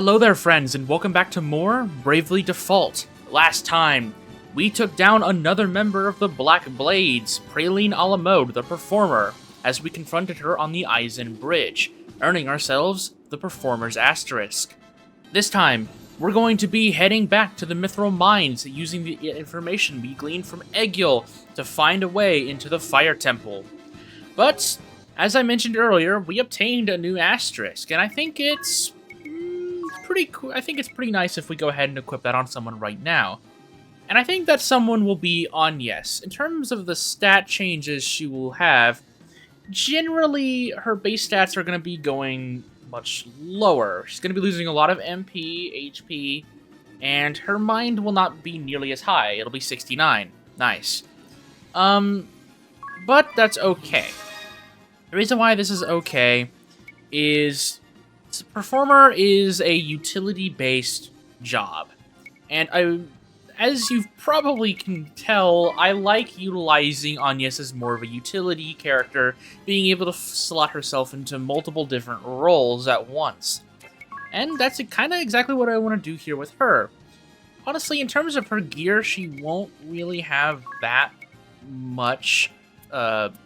Hello there, friends, and welcome back to more Bravely Default. Last time, we took down another member of the Black Blades, Praline a la Mode, the Performer, as we confronted her on the Eisen Bridge, earning ourselves the Performer's Asterisk. This time, we're going to be heading back to the Mythril Mines, using the information we gleaned from Egil to find a way into the Fire Temple. But, as I mentioned earlier, we obtained a new Asterisk, and I think it's pretty cool. I think it's pretty nice if we go ahead and equip that on someone right now. And I think that someone will be Agnes. In terms of the stat changes she will have, generally her base stats are going to be going much lower. She's going to be losing a lot of MP, HP, and her mind will not be nearly as high. It'll be 69. Nice. But that's okay. The reason why this is okay is Performer is a utility-based job, and as you probably can tell, I like utilizing Agnes as more of a utility character, being able to slot herself into multiple different roles at once. And that's kind of exactly what I want to do here with her. Honestly, in terms of her gear, she won't really have that much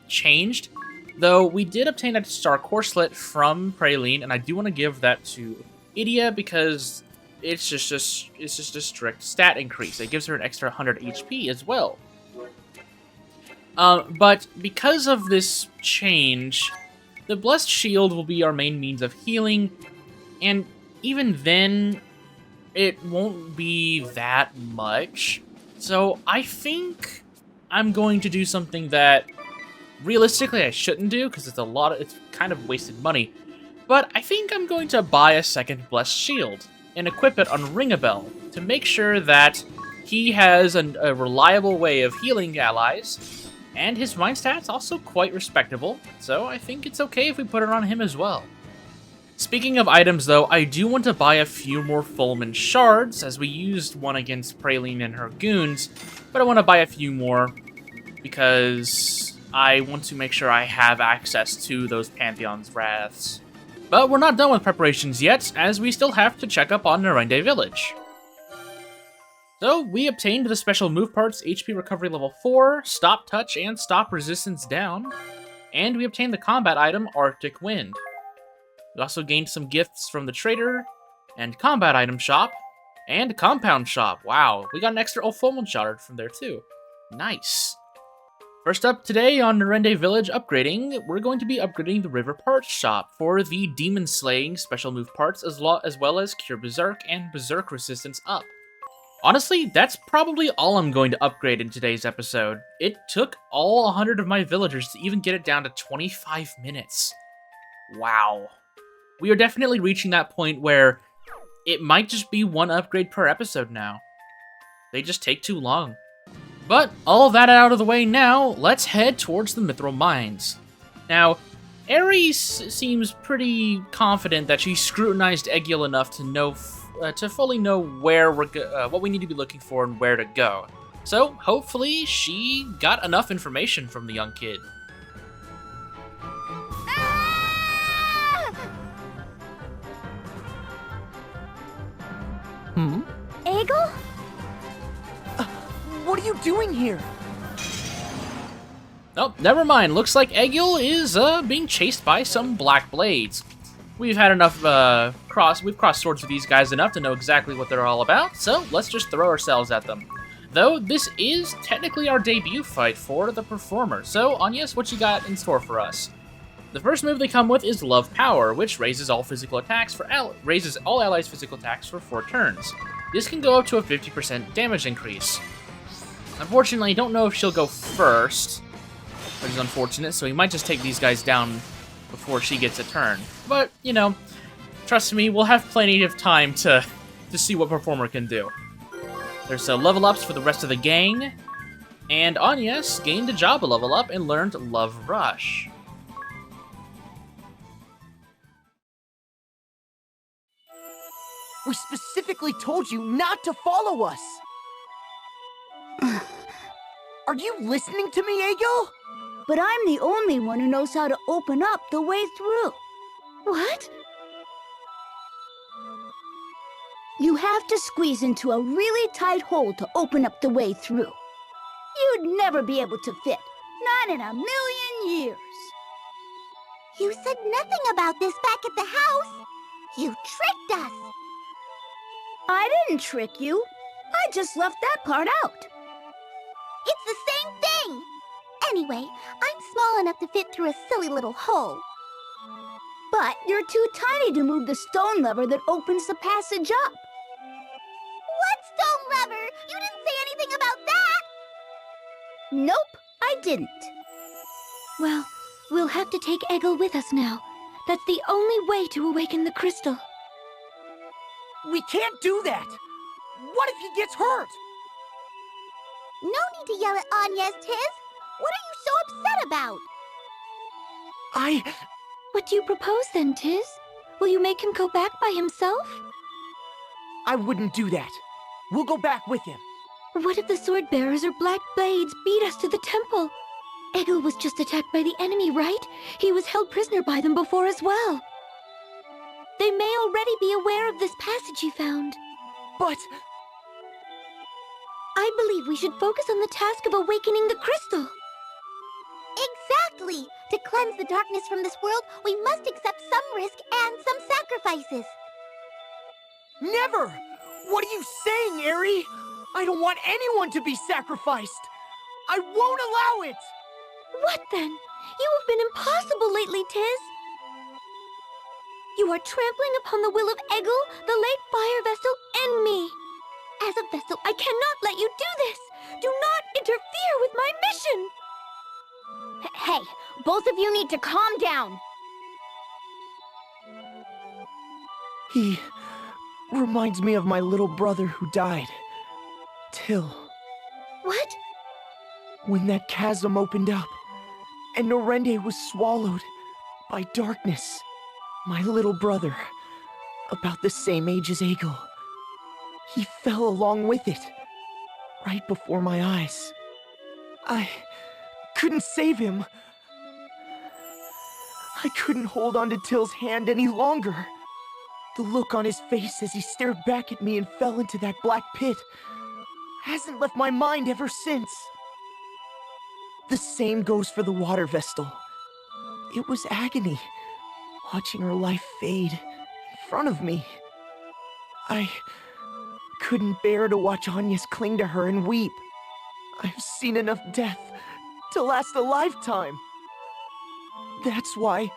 changed. Though we did obtain a Star Corselet from Praline, and I do want to give that to Idia because it's just a strict stat increase. It gives her an extra 100 HP as well. But because of this change, the Blessed Shield will be our main means of healing, and even then, it won't be that much. So I think I'm going to do something that realistically I shouldn't do, because it's kind of wasted money. But I think I'm going to buy a second Blessed Shield and equip it on Ringabel to make sure that he has a reliable way of healing allies, and his mind stat's also quite respectable, so I think it's okay if we put it on him as well. Speaking of items though, I do want to buy a few more Fulmin Shards, as we used one against Praline and her goons, but I want to buy a few more because I want to make sure I have access to those Pantheon's Wraths. But we're not done with preparations yet, as we still have to check up on Narende Village. So, we obtained the special move parts HP Recovery level 4, Stop Touch, and Stop Resistance down. And we obtained the combat item Arctic Wind. We also gained some gifts from the Trader, and Combat Item Shop, and Compound Shop. Wow, we got an extra Fulmin Shard from there too. Nice. First up today on Narende Village upgrading, we're going to be upgrading the River Parts shop for the Demon Slaying special move parts as well as Cure Berserk and Berserk Resistance up. Honestly, that's probably all I'm going to upgrade in today's episode. It took all 100 of my villagers to even get it down to 25 minutes. Wow. We are definitely reaching that point where it might just be one upgrade per episode now. They just take too long. But, all that out of the way now, let's head towards the Mythril Mines. Now, Ares seems pretty confident that she scrutinized Egil enough to fully know where what we need to be looking for and where to go. So, hopefully, she got enough information from the young kid. Egil? What are you doing here? Oh, never mind. Looks like Egil is being chased by some Black Blades. We've had enough we've crossed swords with these guys enough to know exactly what they're all about, so let's just throw ourselves at them. Though this is technically our debut fight for the Performer, so Agnes, what you got in store for us? The first move they come with is Love Power, which raises all all allies' physical attacks for 4 turns. This can go up to a 50% damage increase. Unfortunately, I don't know if she'll go first, which is unfortunate, so we might just take these guys down before she gets a turn. But, you know, trust me, we'll have plenty of time to see what Performer can do. There's level ups for the rest of the gang, and Agnes gained a Jabba level up and learned Love Rush. We specifically told you not to follow us! Are you listening to me, Egil? But I'm the only one who knows how to open up the way through. What? You have to squeeze into a really tight hole to open up the way through. You'd never be able to fit. Not in a million years. You said nothing about this back at the house. You tricked us. I didn't trick you. I just left that part out. It's the same thing. Anyway, I'm small enough to fit through a silly little hole. But you're too tiny to move the stone lever that opens the passage up. What stone lever? You didn't say anything about that. Nope, I didn't. Well, we'll have to take Eggle with us now. That's the only way to awaken the crystal. We can't do that! What if he gets hurt? No need to yell at Anya's, Tiz. What are you so upset about? What do you propose then, Tiz? Will you make him go back by himself? I wouldn't do that. We'll go back with him. What if the sword bearers or black blades beat us to the temple? Eggle was just attacked by the enemy, right? He was held prisoner by them before as well. They may already be aware of this passage he found. But... I believe we should focus on the task of awakening the crystal. Exactly! To cleanse the darkness from this world, we must accept some risk and some sacrifices. Never! What are you saying, Eri? I don't want anyone to be sacrificed! I won't allow it! What then? You have been impossible lately, Tiz. You are trampling upon the will of Eggle, the late fire vessel, and me. As a vessel, I cannot let you do this. Do not interfere with my mission. Hey, both of you need to calm down. He reminds me of my little brother who died. Till. What? When that chasm opened up, and Norende was swallowed by darkness. My little brother, about the same age as Eggle. He fell along with it, right before my eyes. I couldn't save him. I couldn't hold on to Till's hand any longer. The look on his face as he stared back at me and fell into that black pit hasn't left my mind ever since. The same goes for the water vestal. It was agony, watching her life fade in front of me. I couldn't bear to watch Agnes cling to her and weep. I've seen enough death to last a lifetime. That's why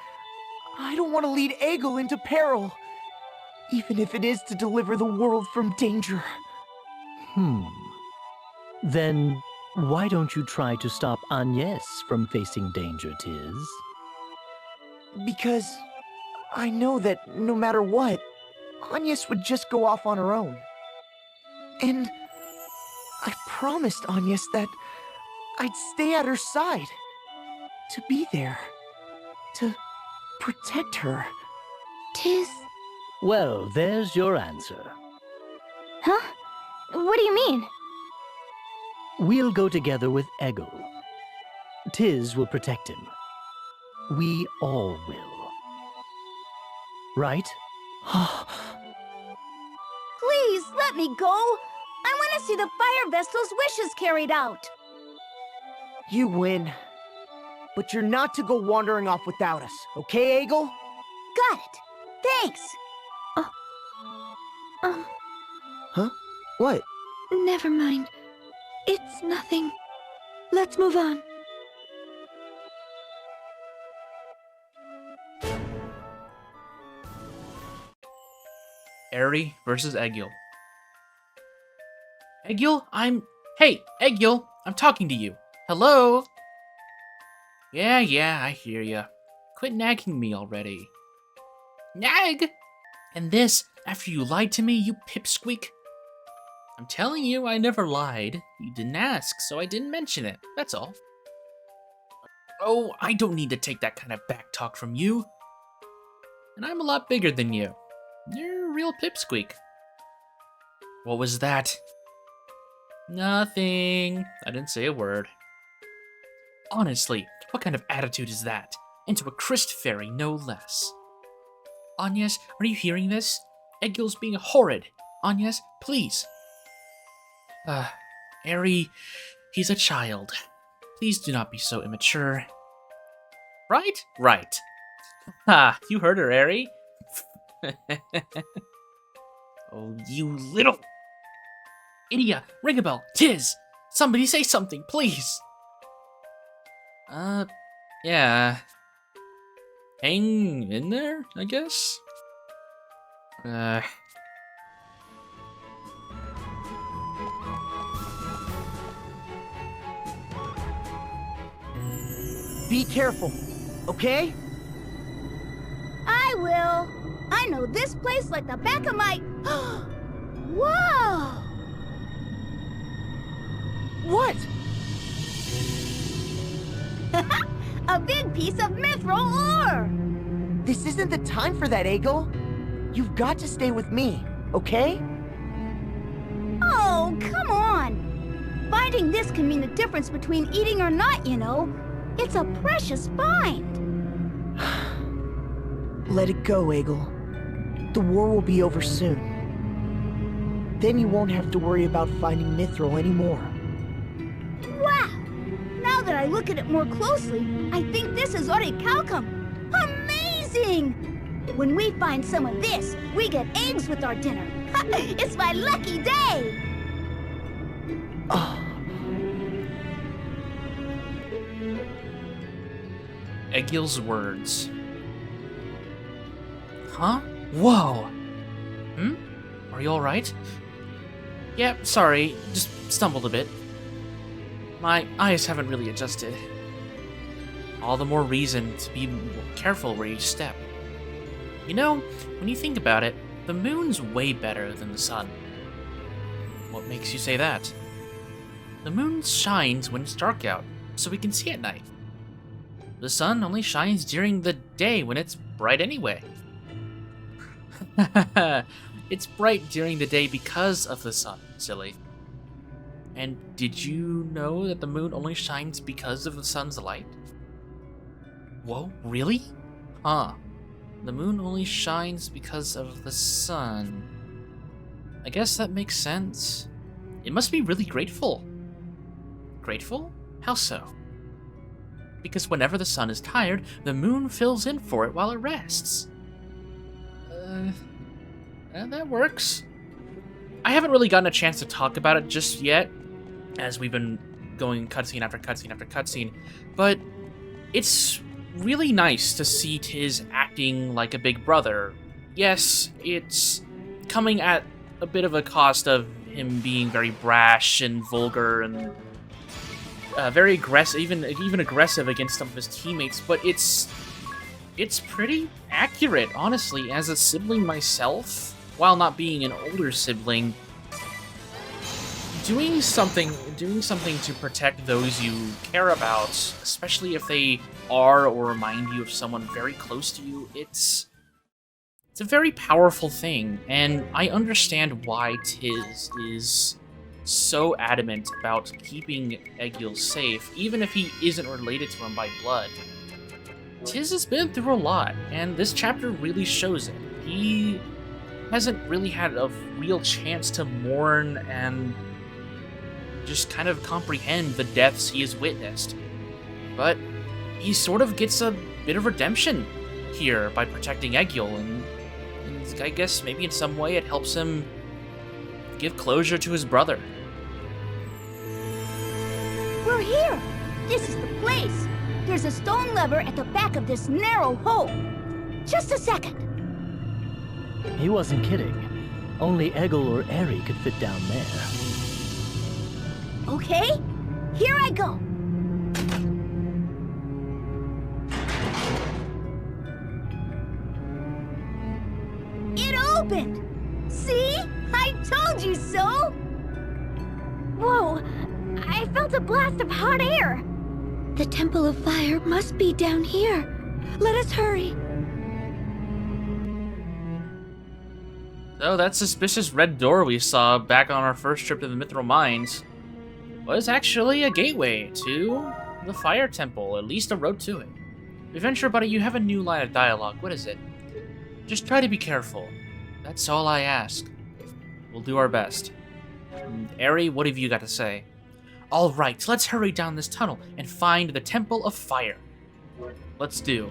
I don't want to lead Eggle into peril, even if it is to deliver the world from danger. Then why don't you try to stop Agnes from facing danger, Tiz? Because I know that no matter what, Agnes would just go off on her own. And I promised Agnes that I'd stay at her side, to be there, to protect her. Tiz. Well, there's your answer. Huh? What do you mean? We'll go together with Eggle. Tiz will protect him. We all will. Right? Please, let me go. I want to see the fire vessel's wishes carried out. You win. But you're not to go wandering off without us, okay, Eggle? Got it. Thanks. Huh? What? Never mind. It's nothing. Let's move on. Eri versus Eggle. Eggle, Hey, Eggle, I'm talking to you. Hello? Yeah, I hear ya. Quit nagging me already. Nag! And this, after you lied to me, you pipsqueak? I'm telling you, I never lied. You didn't ask, so I didn't mention it. That's all. Oh, I don't need to take that kind of back talk from you. And I'm a lot bigger than you. You're a real pipsqueak. What was that? Nothing. I didn't say a word. Honestly, what kind of attitude is that? Into a Christ fairy, no less. Agnes, are you hearing this? Eggle's being horrid. Agnes, please. Eri, he's a child. Please do not be so immature. Right? Right. Ha, you heard her, Eri. Oh, you little... Idia, ring a bell. Tiz! Somebody say something, please! Yeah. Hang in there, I guess? Be careful, okay? I will. I know this place like the back of my... Whoa! What? A big piece of mithril ore! This isn't the time for that, Egil. You've got to stay with me, okay? Oh, come on! Finding this can mean the difference between eating or not, you know. It's a precious find. Let it go, Egil. The war will be over soon. Then you won't have to worry about finding mithril anymore. Wow! Now that I look at it more closely, I think this is orichalcum. Amazing! When we find some of this, we get eggs with our dinner. It's my lucky day! Egil's words. Huh? Whoa! Are you alright? Yeah, sorry, just stumbled a bit. My eyes haven't really adjusted. All the more reason to be careful where you step. You know, when you think about it, the moon's way better than the sun. What makes you say that? The moon shines when it's dark out, so we can see at night. The sun only shines during the day when it's bright anyway. It's bright during the day because of the sun, silly. And did you know that the moon only shines because of the sun's light? Whoa, really? Huh. The moon only shines because of the sun. I guess that makes sense. It must be really grateful. Grateful? How so? Because whenever the sun is tired, the moon fills in for it while it rests. That works. I haven't really gotten a chance to talk about it just yet, as we've been going cutscene after cutscene after cutscene, but it's really nice to see Tiz acting like a big brother. Yes, it's coming at a bit of a cost of him being very brash and vulgar and very aggressive, even aggressive against some of his teammates, but it's pretty accurate, honestly. As a sibling myself, while not being an older sibling, doing something to protect those you care about, especially if they are or remind you of someone very close to you, it's a very powerful thing, and I understand why Tiz is so adamant about keeping Egil safe, even if he isn't related to him by blood. Tiz has been through a lot, and this chapter really shows it. He hasn't really had a real chance to mourn and just kind of comprehend the deaths he has witnessed. But he sort of gets a bit of redemption here by protecting Egil, and I guess maybe in some way it helps him give closure to his brother. We're here! This is the place! There's a stone lever at the back of this narrow hole. Just a second. He wasn't kidding. Only Egil or Eri could fit down there. Okay, here I go. It opened! See? I told you so! Whoa! I felt a blast of hot air! The Temple of Fire must be down here. Let us hurry. So that suspicious red door we saw back on our first trip to the Mythril Mines was actually a gateway to the Fire Temple, at least a road to it. Adventure Buddy, you have a new line of dialogue. What is it? Just try to be careful. That's all I ask. We'll do our best. Eri, what have you got to say? All right, let's hurry down this tunnel and find the Temple of Fire. Let's do.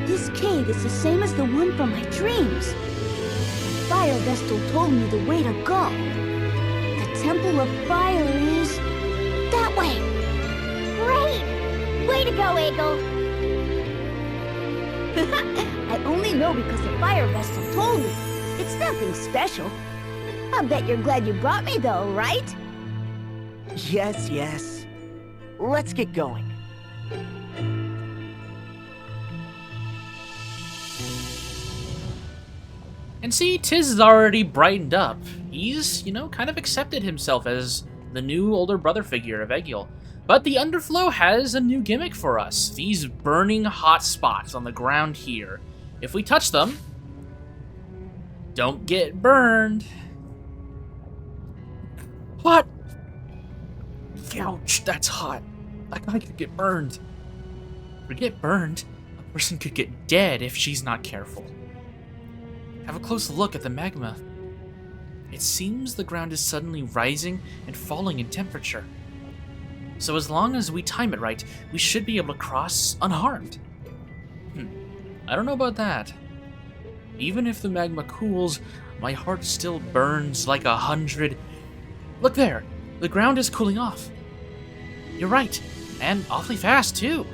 This cave is the same as the one from my dreams. The Fire Vestal told me the way to go. The Temple of Fire is... That way! Great! Way to go, Eagle! I only know because the Fire Vestal told me. It's nothing special. I bet you're glad you brought me though, right? Yes, yes. Let's get going. And see, Tiz is already brightened up. He's, kind of accepted himself as the new older brother figure of Egil. But the Underflow has a new gimmick for us. These burning hot spots on the ground here. If we touch them, don't get burned. What? Ouch, that's hot. That guy could get burned. If we get burned, a person could get dead if she's not careful. Have a close look at the magma. It seems the ground is suddenly rising and falling in temperature. So as long as we time it right, we should be able to cross unharmed. I don't know about that. Even if the magma cools, my heart still burns like 100. Look there, the ground is cooling off. You're right, and awfully fast too.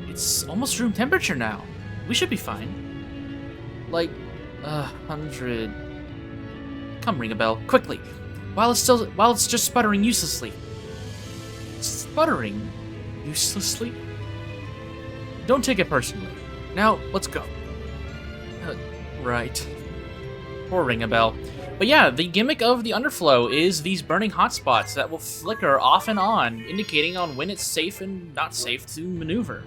It's almost room temperature now. We should be fine. Like 100. Come, ring a bell, quickly, while it's just sputtering uselessly. Sputtering uselessly? Don't take it personally. Now, let's go. Right. Poor ring a bell. But yeah, the gimmick of the Underflow is these burning hotspots that will flicker off and on, indicating on when it's safe and not safe to maneuver.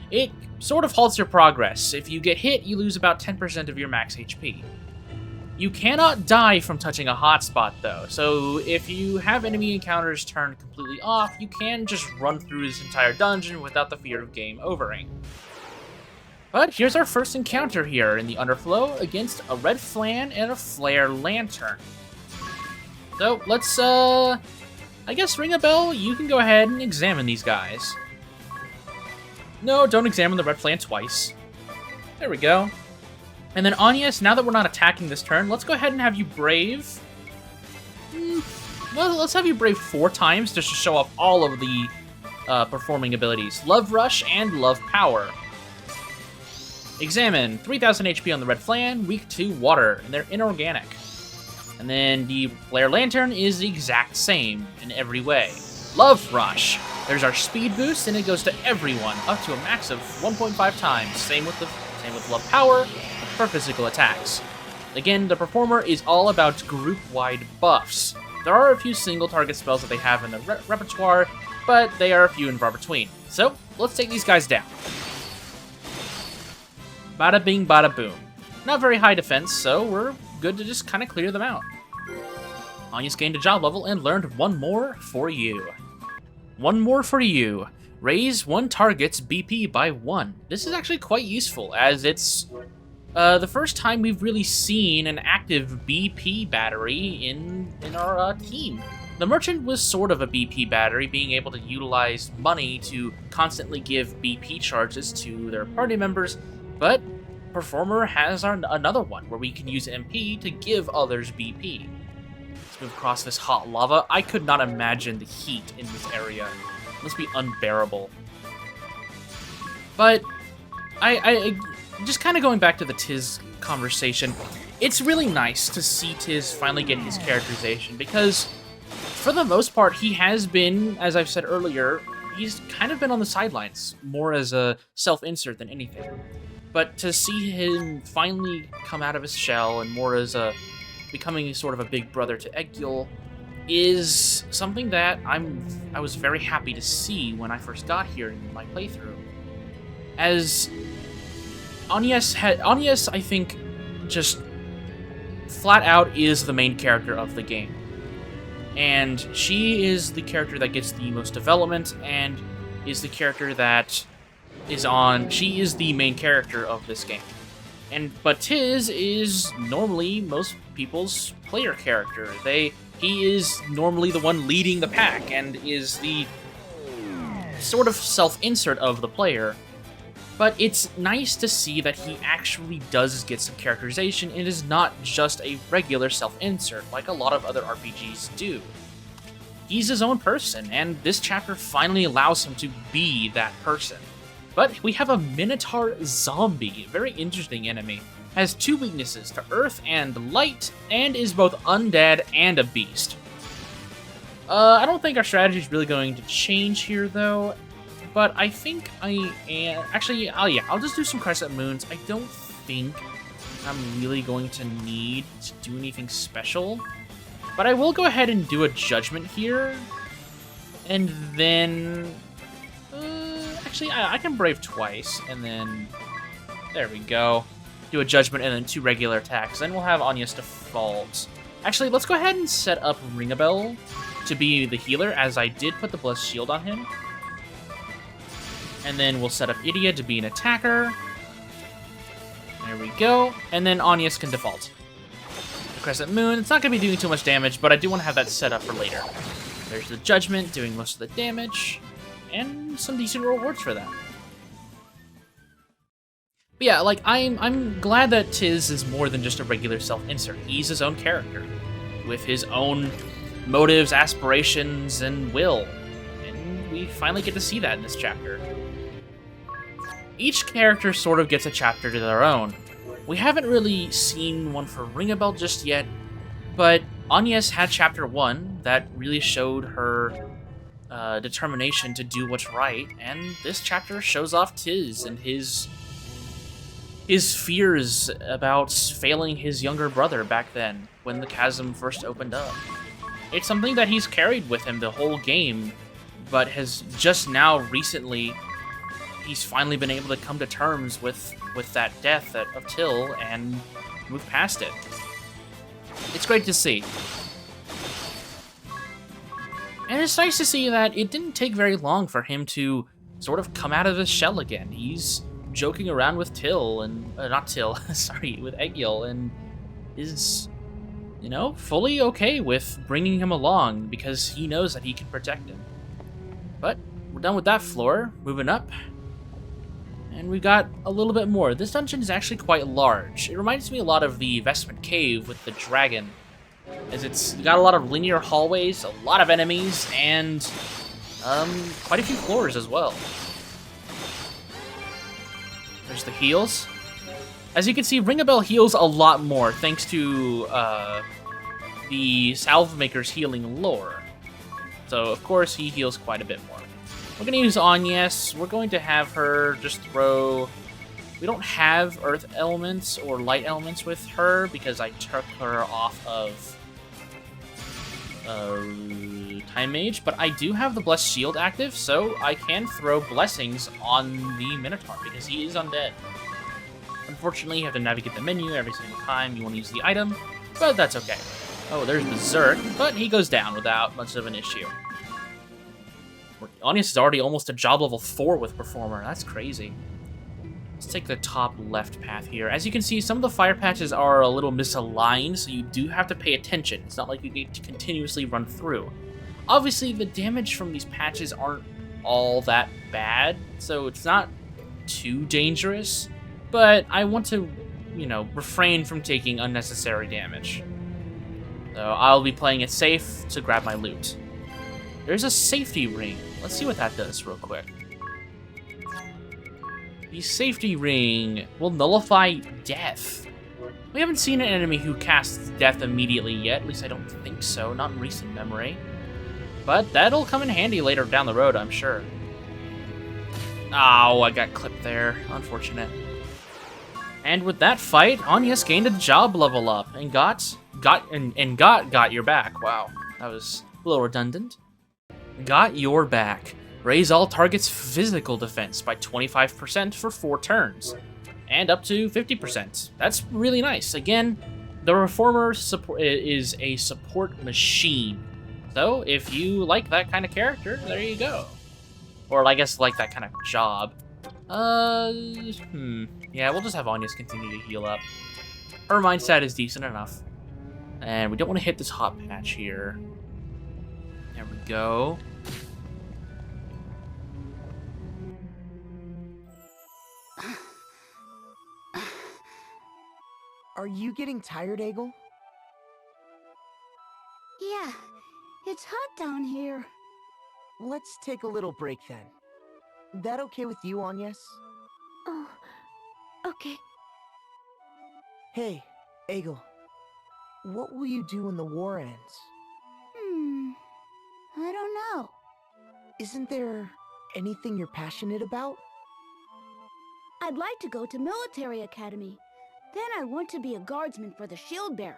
It sort of halts your progress. If you get hit, you lose about 10% of your max HP. You cannot die from touching a hotspot, though, so if you have enemy encounters turned completely off, you can just run through this entire dungeon without the fear of game overing. But here's our first encounter here in the Underflow against a red flan and a flare lantern. So let's, I guess, ring a bell, you can go ahead and examine these guys. No, don't examine the red flan twice. There we go. And then Agnes, now that we're not attacking this turn, let's go ahead and have you brave. Well, let's have you brave 4 times just to show off all of the performing abilities. Love Rush and Love Power. Examine, 3000 HP on the red flan, weak to water, and they're inorganic. And then the flare lantern is the exact same in every way. Love Rush. There's our speed boost, and it goes to everyone, up to a max of 1.5 times. Same with Love Power for physical attacks. Again, the Performer is all about group-wide buffs. There are a few single target spells that they have in the repertoire, but they are few and far between. So, let's take these guys down. Bada bing, bada boom. Not very high defense, so we're good to just kind of clear them out. Agnes gained a job level and learned one more for you. One more for you. Raise one target's BP by 1. This is actually quite useful, as it's the first time we've really seen an active BP battery in our team. The Merchant was sort of a BP battery, being able to utilize money to constantly give BP charges to their party members, but Performer has another one where we can use MP to give others BP. Let's move across this hot lava. I could not imagine the heat in this area. It must be unbearable. But I just kind of going back to the Tiz conversation, it's really nice to see Tiz finally get his characterization, because for the most part, he has been, as I've said earlier, he's kind of been on the sidelines, more as a self-insert than anything. But to see him finally come out of his shell and more as becoming sort of a big brother to Egil is something that I was very happy to see when I first got here in my playthrough. As Agnes, I think, just flat out is the main character of the game. And she is the character that gets the most development, and is the character that is on... She is the main character of this game. But Tiz is normally most people's player character. He is normally the one leading the pack, and is the sort of self-insert of the player. But it's nice to see that he actually does get some characterization and is not just a regular self-insert like a lot of other RPGs do. He's his own person, and this chapter finally allows him to be that person. But we have a Minotaur zombie, a very interesting enemy. Has 2 weaknesses, to earth and light, and is both undead and a beast. I don't think our strategy is really going to change here, though. But I think I am... Actually, I'll just do some Crescent Moons. I don't think I'm really going to need to do anything special. But I will go ahead and do a Judgment here. And then... actually, I can Brave twice, and then... There we go. Do a Judgment and then 2 regular attacks. Then we'll have Anya's default. Actually, let's go ahead and set up Ringabel to be the healer, as I did put the Blessed Shield on him. And then we'll set up Idia to be an attacker. There we go. And then Anyas can default. The Crescent Moon, it's not going to be doing too much damage, but I do want to have that set up for later. There's the Judgment doing most of the damage, and some decent rewards for that. But yeah, like, I'm glad that Tiz is more than just a regular self-insert. He's his own character, with his own motives, aspirations, and will. And we finally get to see that in this chapter. Each character sort of gets a chapter to their own. We haven't really seen one for Ringabel just yet, but Anyas had chapter 1 that really showed her determination to do what's right, and this chapter shows off Tiz and his fears about failing his younger brother back then, when the chasm first opened up. It's something that he's carried with him the whole game, but has just now recently... He's finally been able to come to terms with that death of Till and move past it. It's great to see. And it's nice to see that it didn't take very long for him to sort of come out of his shell again. He's joking around with Till, and... not Till, sorry, with Egil, and is, you know, fully okay with bringing him along because he knows that he can protect him. But we're done with that floor. Moving up. And we've got a little bit more. This dungeon is actually quite large. It reminds me a lot of the Vestment Cave with the dragon, as it's got a lot of linear hallways, a lot of enemies, and quite a few floors as well. There's the heals. As you can see, Ringabel heals a lot more thanks to the Salve Maker's healing lore. So, of course, he heals quite a bit more. We're going to use Anyas. We're going to have her just throw... We don't have earth elements or light elements with her because I took her off of Time Mage, but I do have the Blessed Shield active, so I can throw blessings on the Minotaur because he is undead. Unfortunately, you have to navigate the menu every single time you want to use the item, but that's okay. Oh, there's Berserk, but he goes down without much of an issue. Anyas is already almost a job level 4 with Performer. That's crazy. Let's take the top left path here. As you can see, some of the fire patches are a little misaligned, so you do have to pay attention. It's not like you need to continuously run through. Obviously, the damage from these patches aren't all that bad, so it's not too dangerous, but I want to, you know, refrain from taking unnecessary damage. So I'll be playing it safe to grab my loot. There's a safety ring. Let's see what that does real quick. The safety ring will nullify death. We haven't seen an enemy who casts death immediately yet, at least I don't think so, not in recent memory. But that'll come in handy later down the road, I'm sure. Oh, I got clipped there. Unfortunate. And with that fight, Anyas gained a job level up and got your back. Wow, that was a little redundant. Got your back. Raise all targets' physical defense by 25% for 4 turns, and up to 50%. That's really nice. Again, the Reformer is a support machine, So, if you like that kind of character, there you go. Or I guess like that kind of job. Yeah, we'll just have Anya's continue to heal up. Her mindset is decent enough. And we don't want to hit this hot patch here. There we go. Are you getting tired, Egel? Yeah, it's hot down here. Let's take a little break then. That okay with you, Agnes? Oh, okay. Hey, Egel. What will you do when the war ends? I don't know. Isn't there anything you're passionate about? I'd like to go to military academy. Then I want to be a guardsman for the shield bearers.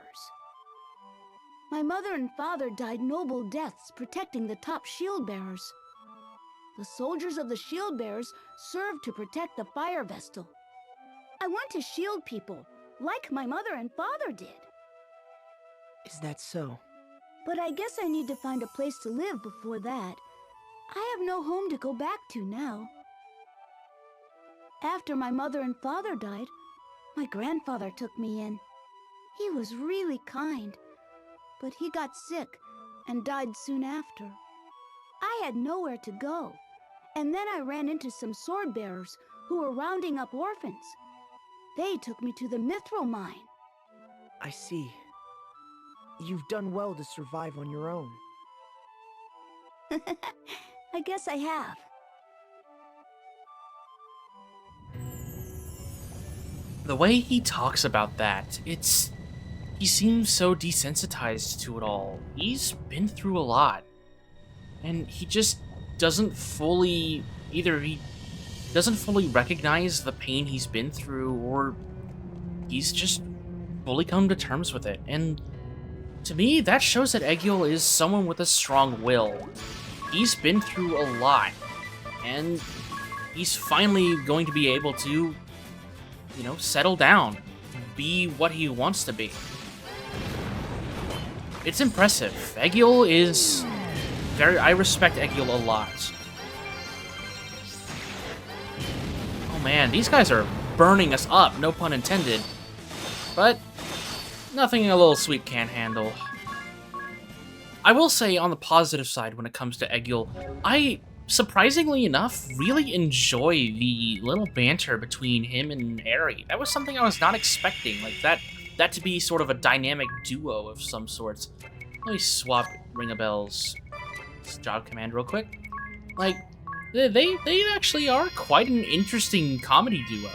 My mother and father died noble deaths protecting the top shield bearers. The soldiers of the shield bearers served to protect the fire vestal. I want to shield people, like my mother and father did. Is that so? But I guess I need to find a place to live before that. I have no home to go back to now. After my mother and father died, my grandfather took me in. He was really kind, but he got sick and died soon after. I had nowhere to go, and then I ran into some sword bearers who were rounding up orphans. They took me to the Mythril Mine. I see. You've done well to survive on your own. I guess I have. The way he talks about that, he seems so desensitized to it all. He's been through a lot. And he just doesn't fully, either he doesn't fully recognize the pain he's been through, or he's just fully come to terms with it. And to me, that shows that Egil is someone with a strong will. He's been through a lot, and he's finally going to be able to, settle down, be what he wants to be. It's impressive. Egil is I respect Egil a lot. Oh man, these guys are burning us up, no pun intended. But nothing a little sweet can't handle. I will say, on the positive side, when it comes to Egil, I, surprisingly enough, really enjoy the little banter between him and Harry. That was something I was not expecting, like that to be sort of a dynamic duo of some sorts. Let me swap Ring of Bells' job command real quick. Like, they actually are quite an interesting comedy duo.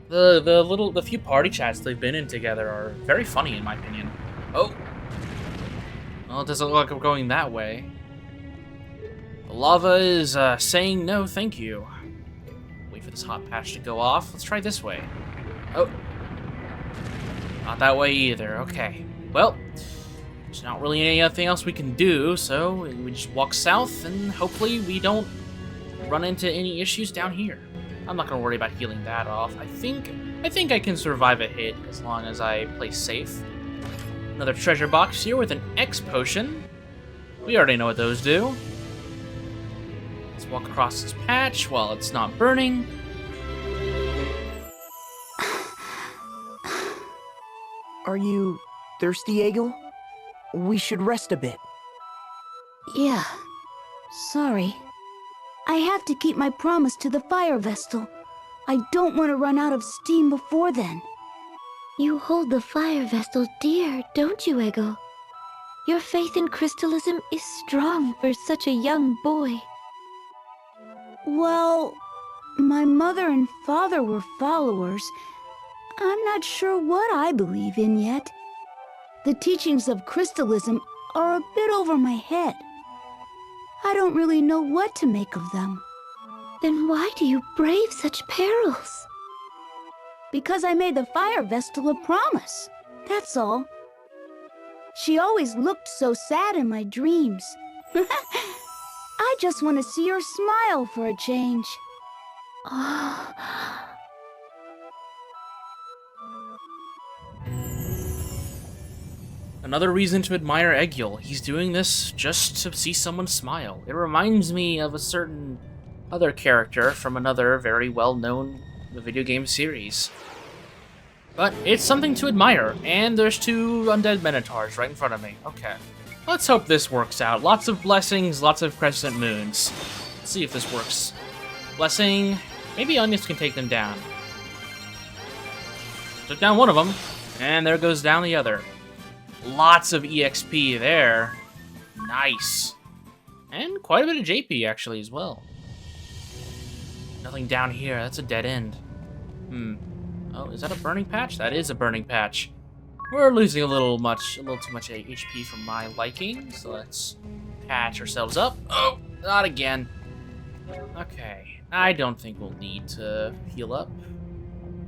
The few party chats they've been in together are very funny, in my opinion. Oh. Well, it doesn't look like we're going that way. The lava is saying no thank you. Wait for this hot patch to go off. Let's try this way. Oh. Not that way either. Okay. Well, there's not really anything else we can do, so we just walk south, and hopefully we don't run into any issues down here. I'm not gonna worry about healing that off. I think I can survive a hit as long as I play safe. Another treasure box here with an X potion. We already know what those do. Let's walk across this patch while it's not burning. Are you thirsty, Egil? We should rest a bit. Yeah. Sorry. I have to keep my promise to the fire vestal. I don't want to run out of steam before then. You hold the fire vestal dear, don't you, Egil? Your faith in crystalism is strong for such a young boy. Well, my mother and father were followers. I'm not sure what I believe in yet. The teachings of crystalism are a bit over my head. I don't really know what to make of them. Then why do you brave such perils? Because I made the fire vestal a promise. That's all. She always looked so sad in my dreams. I just want to see her smile for a change. Oh. Another reason to admire Egil. He's doing this just to see someone smile. It reminds me of a certain other character from another very well-known video game series. But it's something to admire, and there's 2 undead minotaurs right in front of me. Okay. Let's hope this works out. Lots of blessings, lots of crescent moons. Let's see if this works. Blessing. Maybe onions can take them down. Took down one of them, and there goes down the other. Lots of EXP there. Nice. And quite a bit of JP, actually, as well. Nothing down here. That's a dead end. Oh, is that a burning patch? That is a burning patch. We're losing a little too much HP for my liking, so let's patch ourselves up. Oh, not again. Okay, I don't think we'll need to heal up.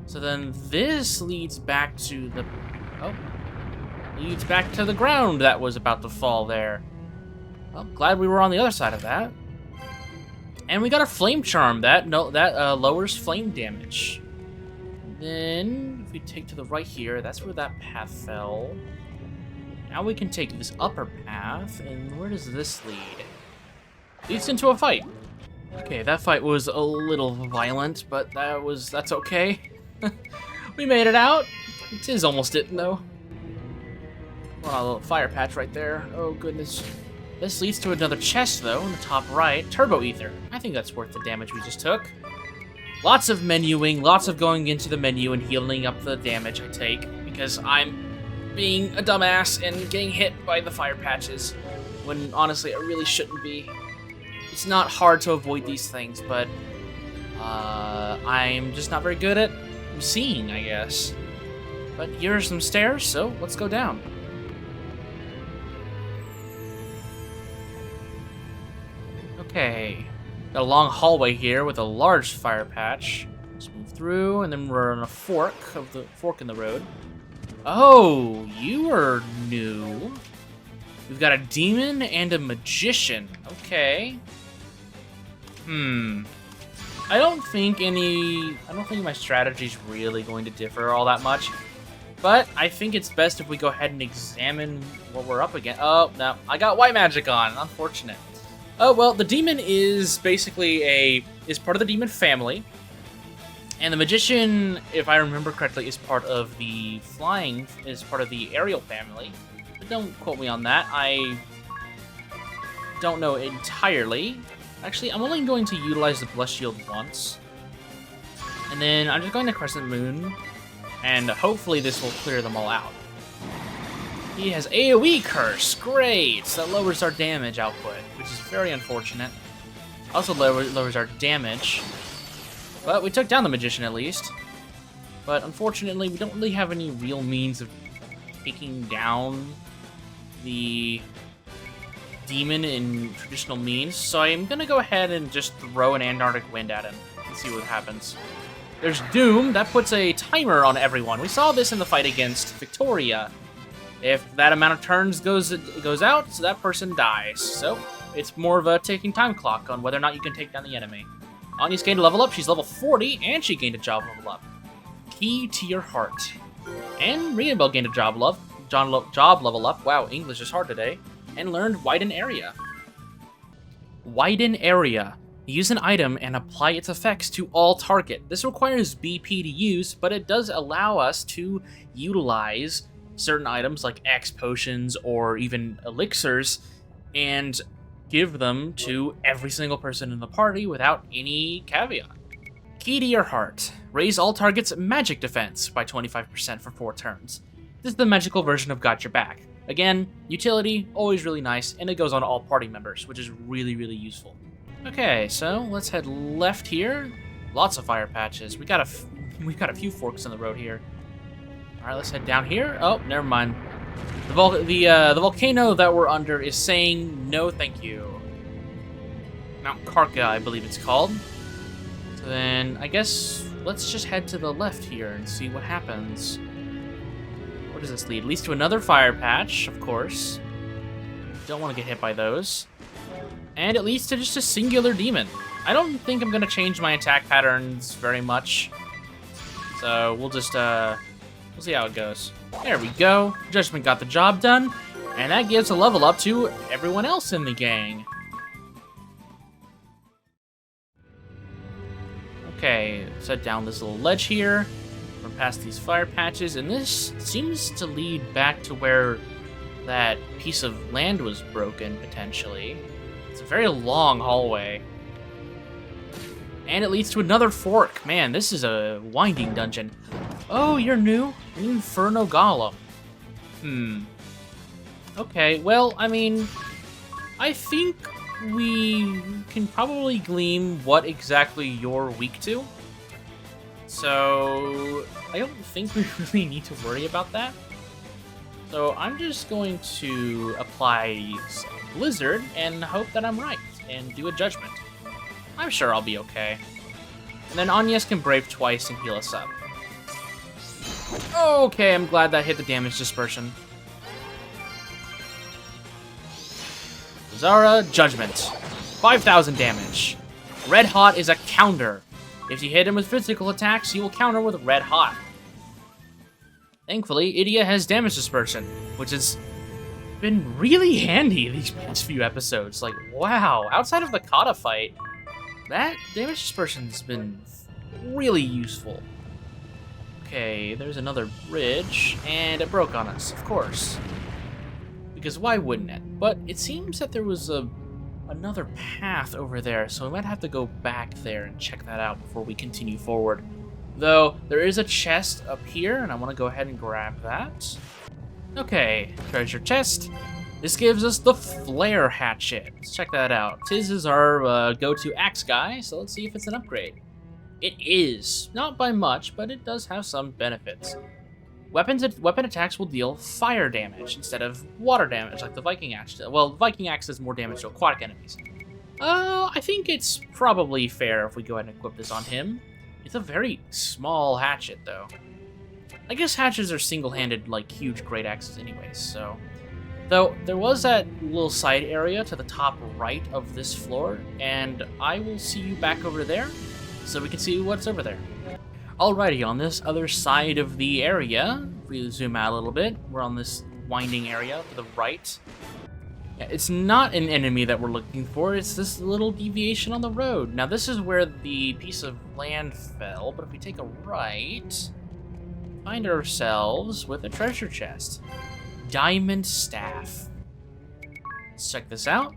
So then this leads back to the... Oh. Leads back to the ground that was about to fall there. Well, glad we were on the other side of that. And we got a flame charm that lowers flame damage. Then, if we take to the right here, that's where that path fell. Now we can take this upper path, and where does this lead? Leads into a fight. Okay, that fight was a little violent, but that's okay. We made it out. It is almost it, though. Well, a little fire patch right there. Oh, goodness. This leads to another chest, though, in the top right. Turbo Ether. I think that's worth the damage we just took. Lots of menuing, lots of going into the menu and healing up the damage I take, because I'm being a dumbass and getting hit by the fire patches, when honestly I really shouldn't be. It's not hard to avoid these things, but I'm just not very good at seeing, I guess. But here are some stairs, so let's go down. Okay. Got a long hallway here with a large fire patch. Let's move through, and then we're on a fork in the road. Oh, you are new. We've got a demon and a magician. Okay. I don't think my strategy's really going to differ all that much. But I think it's best if we go ahead and examine what we're up against. Oh, no. I got white magic on. Unfortunate. Oh, well, the demon is basically is part of the demon family. And the magician, if I remember correctly, is part of the aerial family. But don't quote me on that. I don't know entirely. Actually, I'm only going to utilize the Blessed Shield once. And then I'm just going to Crescent Moon. And hopefully this will clear them all out. He has AoE Curse. Great! That lowers our damage output, which is very unfortunate. Also lowers our damage. But we took down the Magician at least. But unfortunately, we don't really have any real means of taking down the demon in traditional means. So I'm going to go ahead and just throw an Antarctic Wind at him and see what happens. There's Doom. That puts a timer on everyone. We saw this in the fight against Victoria. If that amount of turns goes out, so that person dies. So it's more of a ticking time clock on whether or not you can take down the enemy. Anya's gained a level up. She's level 40, and she gained a job level up. Key to your heart. And Rianbell gained a job level up. Wow, English is hard today. And learned Widen Area. Widen Area. Use an item and apply its effects to all target. This requires BP to use, but it does allow us to utilize certain items like X potions or even elixirs and give them to every single person in the party without any caveat. Key to your heart. Raise all targets' magic defense by 25% for 4 turns. This is the magical version of Got Your Back. Again, utility, always really nice, and it goes on all party members, which is really, really useful. Okay, so let's head left here. Lots of fire patches. We've got a few forks in the road here. All right, let's head down here. Oh, never mind. The volcano that we're under is saying no thank you. Mount Karka, I believe it's called. So then, I guess, let's just head to the left here and see what happens. Where does this lead? It leads to another fire patch, of course. Don't want to get hit by those. And it leads to just a singular demon. I don't think I'm going to change my attack patterns very much. So we'll just, we'll see how it goes. There we go. Judgment got the job done, and that gives a level up to everyone else in the gang. Okay, set down this little ledge here. We're past these fire patches, and this seems to lead back to where that piece of land was broken, potentially. It's a very long hallway. And it leads to another fork. Man, this is a winding dungeon. Oh, you're new? An Inferno Golem. Okay, well, I mean, I think we can probably glean what exactly you're weak to. So, I don't think we really need to worry about that. So, I'm just going to apply Blizzard and hope that I'm right and do a Judgment. I'm sure I'll be okay. And then Agnes can Brave twice and heal us up. Okay, I'm glad that hit the damage dispersion. Zara, Judgment. 5,000 damage. Red Hot is a counter. If you hit him with physical attacks, he will counter with Red Hot. Thankfully, Idia has damage dispersion, which has been really handy these past few episodes. Like, wow, outside of the Kata fight, that damage dispersion has been really useful. Okay, there's another bridge, and it broke on us, of course. Because why wouldn't it? But it seems that there was another path over there, so we might have to go back there and check that out before we continue forward. Though, there is a chest up here, and I want to go ahead and grab that. Okay, treasure chest. This gives us the Flare Hatchet. Let's check that out. Tiz is our go-to axe guy, so let's see if it's an upgrade. It is. Not by much, but it does have some benefits. Weapon attacks will deal fire damage instead of water damage, like the Viking Axe does. Well, Viking Axe does more damage to aquatic enemies. I think it's probably fair if we go ahead and equip this on him. It's a very small hatchet, though. I guess hatchets are single-handed, like, huge great axes anyways, so... Though, there was that little side area to the top right of this floor, and I will see you back over there, so we can see what's over there. Alrighty, on this other side of the area, if we zoom out a little bit, we're on this winding area to the right. Yeah, it's not an enemy that we're looking for, it's this little deviation on the road. Now this is where the piece of land fell, but if we take a right, find ourselves with a treasure chest. Diamond Staff. Let's check this out.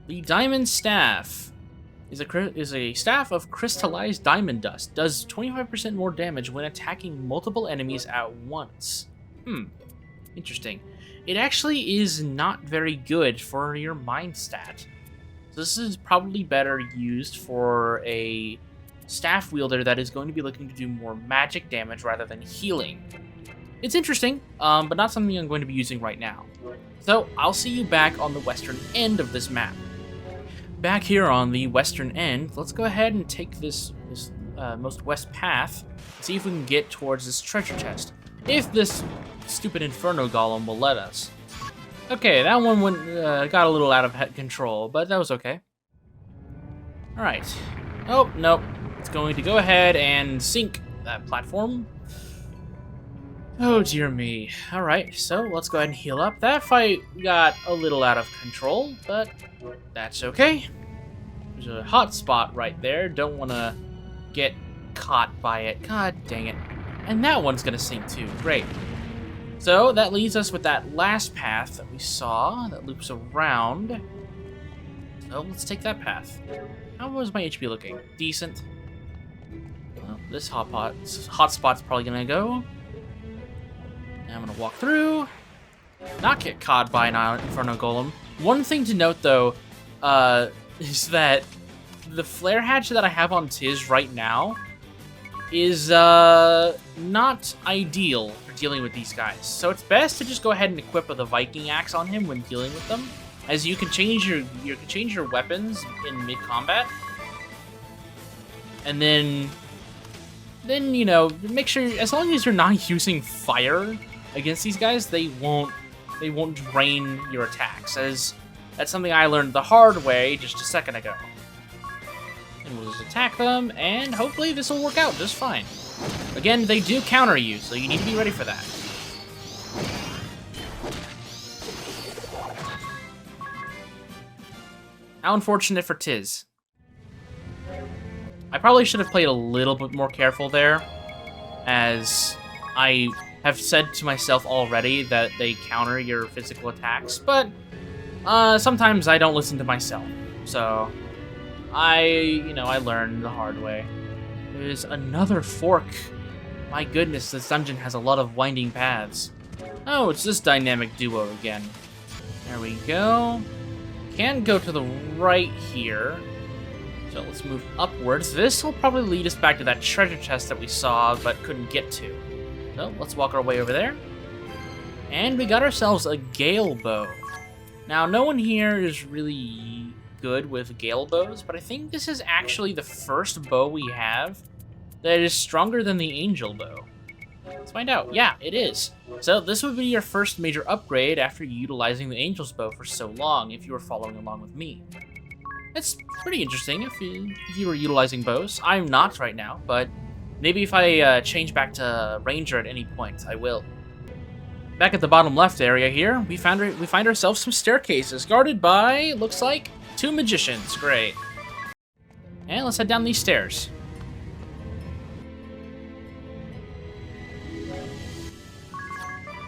The Diamond Staff is a staff of crystallized diamond dust. Does 25% more damage when attacking multiple enemies at once. Interesting. It actually is not very good for your mind stat. So this is probably better used for a staff wielder that is going to be looking to do more magic damage rather than healing. It's interesting, but not something I'm going to be using right now. So I'll see you back on the western end of this map. Back here on the western end, let's go ahead and take this most west path and see if we can get towards this treasure chest. If this stupid Inferno Golem will let us. Okay, that one got a little out of control, but that was okay. Alright. Oh, nope. It's going to go ahead and sink that platform. Oh, dear me. Alright, so let's go ahead and heal up. That fight got a little out of control, but that's okay. There's a hot spot right there. Don't want to get caught by it. God dang it. And that one's going to sink too. Great. So that leaves us with that last path that we saw that loops around. So let's take that path. How was my HP looking? Decent. Well, this hot spot's probably going to go. I'm going to walk through, not get caught by an Inferno Golem. One thing to note, though, is that the Flare Hatchet that I have on Tiz right now is not ideal for dealing with these guys. So it's best to just go ahead and equip the Viking Axe on him when dealing with them, as you can change your weapons in mid-combat. And then you know, make sure, as long as you're not using fire against these guys, they won't drain your attacks, as that's something I learned the hard way just a second ago. And we'll just attack them, and hopefully this will work out just fine. Again, they do counter you, so you need to be ready for that. How unfortunate for Tiz. I probably should have played a little bit more careful there, as I have said to myself already that they counter your physical attacks, but sometimes I don't listen to myself, so I learned the hard way. There's another fork. My goodness, this dungeon has a lot of winding paths. Oh, it's this dynamic duo again. There we go. Can go to the right here. So let's move upwards. This will probably lead us back to that treasure chest that we saw but couldn't get to. So let's walk our way over there. And we got ourselves a gale bow. Now, no one here is really good with gale bows, but I think this is actually the first bow we have that is stronger than the angel bow. Let's find out. Yeah, it is. So this would be your first major upgrade after utilizing the angel's bow for so long, if you were following along with me. It's pretty interesting if you were utilizing bows. I'm not right now, but maybe if I change back to ranger at any point, I will. Back at the bottom left area here, we find ourselves some staircases guarded by, looks like, 2 magicians. Great. And let's head down these stairs.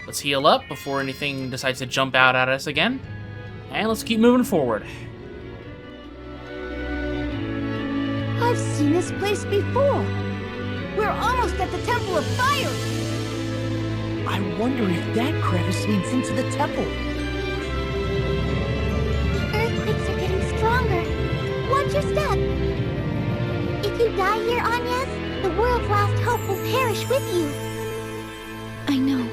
Let's heal up before anything decides to jump out at us again. And let's keep moving forward. I've seen this place before. We're almost at the Temple of Fire. I wonder if that crevice leads into the temple. The earthquakes are getting stronger. Watch your step. If you die here, Agnes, the world's last hope will perish with you. I know.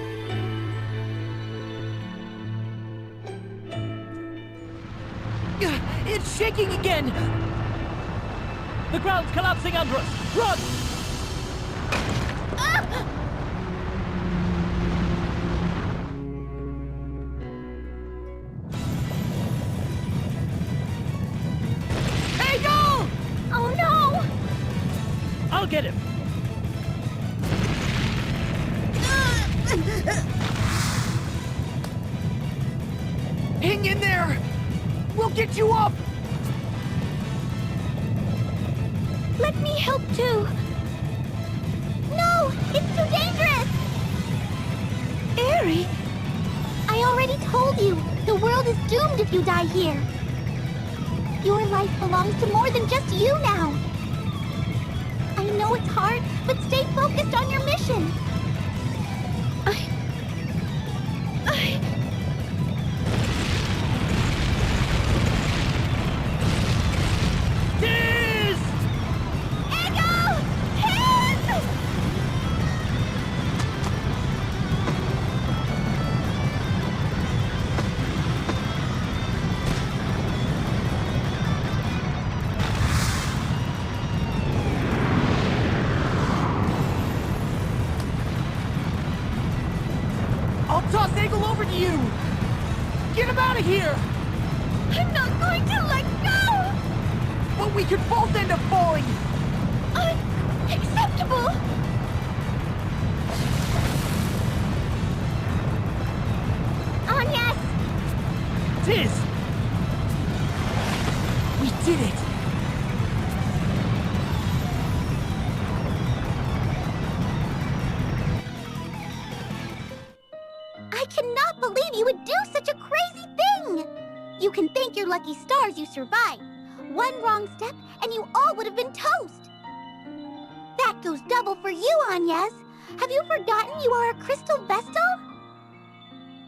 It's shaking again! The ground's collapsing under us! Run! Hey, go! Oh no! I'll get him! Hang in there! We'll get you up! Let me help too. No, it's too dangerous. Eri! I already told you, the world is doomed if you die here. Your life belongs to more than just you now. I know it's hard, but stay focused on your mission. I'll toss Eagle over to you! Get him out of here! I'm not going to let go! But we could both end up falling! Unacceptable! Agnes! Tiz! We did it! I cannot believe you would do such a crazy thing! You can thank your lucky stars you survived. One wrong step, and you all would have been toast. That goes double for you, Agnes. Have you forgotten you are a crystal vestal?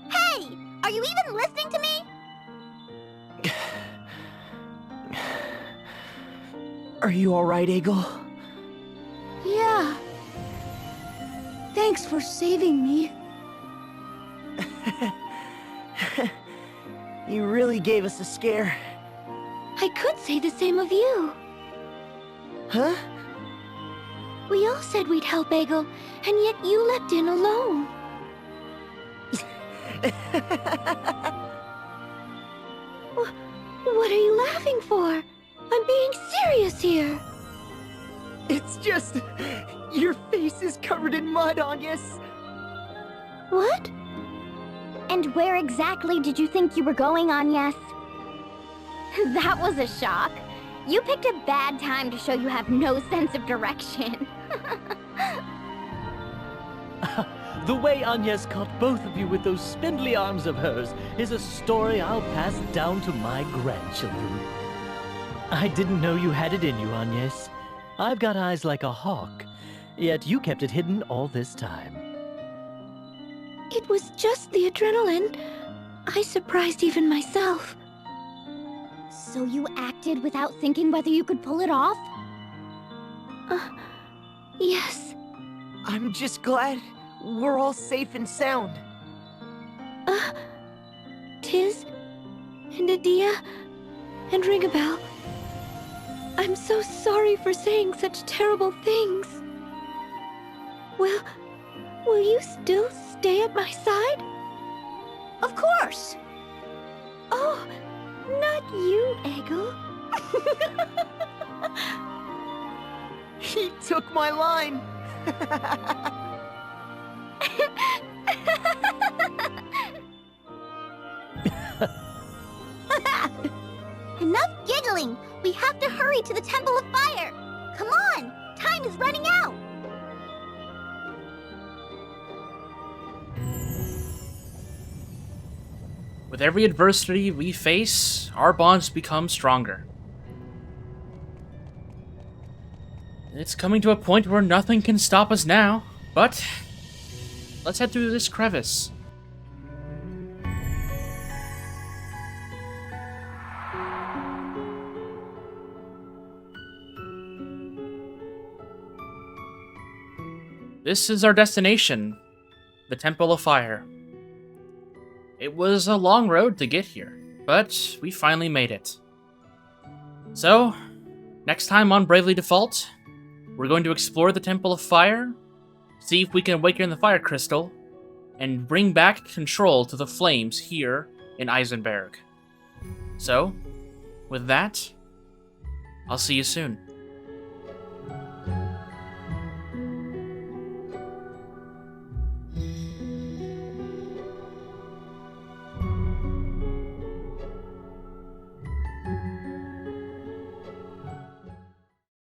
Hey! Are you even listening to me? Are you alright, Eagle? Yeah. Thanks for saving me. You really gave us a scare. I could say the same of you. Huh? We all said we'd help Eggle, and yet you leapt in alone. What are you laughing for? I'm being serious here. It's just... Your face is covered in mud, Agnes. What? And where exactly did you think you were going, Agnes? That was a shock. You picked a bad time to show you have no sense of direction. The way Agnes caught both of you with those spindly arms of hers is a story I'll pass down to my grandchildren. I didn't know you had it in you, Agnes. I've got eyes like a hawk, yet you kept it hidden all this time. It was just the adrenaline. I surprised even myself. So you acted without thinking whether you could pull it off? Yes. I'm just glad we're all safe and sound. Tiz, and Adia, and Ringabel. I'm so sorry for saying such terrible things. Will you still stay at my side? Of course! Oh, not you, Eggle. He took my line. Enough giggling! We have to hurry to the Temple of Fire! Come on! Time is running out! With every adversity we face, our bonds become stronger. It's coming to a point where nothing can stop us now, but let's head through this crevice. This is our destination, the Temple of Fire. It was a long road to get here, but we finally made it. So, next time on Bravely Default, we're going to explore the Temple of Fire, see if we can awaken the Fire Crystal, and bring back control to the flames here in Eisenberg. So, with that, I'll see you soon.